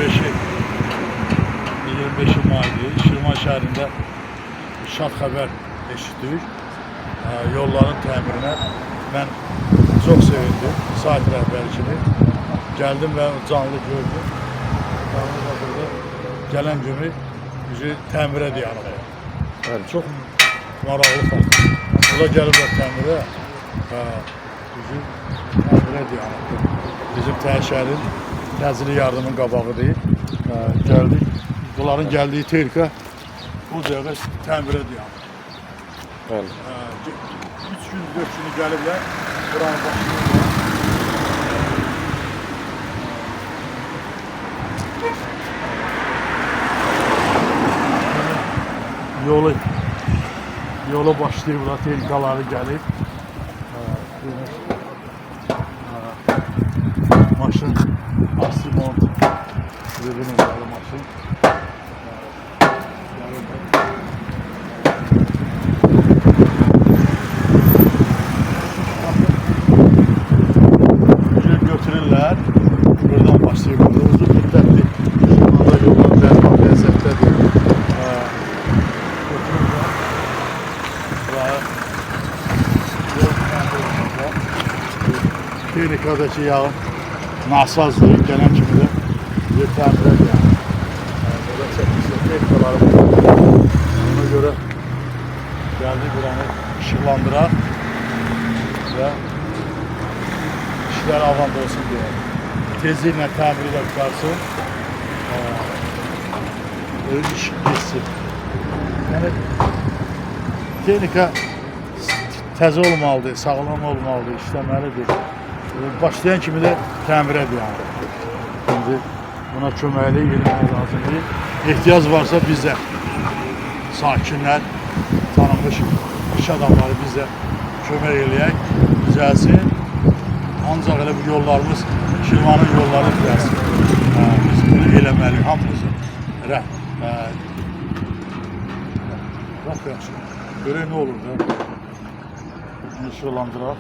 25 maydı. Şirvan şəhərində şad xəbər eşitdik. Yolların təmirinə mən çox sevindim. Sahib rəhbəri kimi gəldim və canlı gördüm. Burada gələn günü bizi təmirə dayanır. Çox maraqlı fakt. Burada gəliblər təmirə, bizi təmirə dayanır. Bizim şəhərin təcili yardımın qabağı deyil. Gəldik. Bunların gəldiyi texnika bu dəqiqə təmirə dayanır. 3 gün, 4 günü gəliblər. Buranı başlayırlar. Yola başlayırlar, texnikaları gəlib. Maşın, Asimont, Rıvının varı maşın. Götürürlər, buradan başlayıb, uzun müddətli şunlarda yollar bərbat vəziyyətdədir. Götürürlər, texnikadakı yağın nasazdır, gələn kimi də bir təmirə deyəm. Burada çəkmişlər, texnikaları var. Ona görə gəldik buranı işıqlandıraq və işlər avand olsun diye. Tezliklə təmiri də qutarsın. İş geçsin. Yəni, texnika təzə olmalıdır, sağlam olmalıdır, işləməlidir. Başlayan kimi də təmirə dayanır. Şimdi buna köməkli yermək lazımdır. Ehtiyac varsa bizə, sakinlər, tanınmış iş adamları bizə kömək eləyək, düzəlsin. Ancaq elə bu yollarımız, Şirvanın yolları düzəlsin. Biz bunu eləməliyik, hamımızın. Bax yaxşı, görək nə olur da. Bunu işıqlandıraq.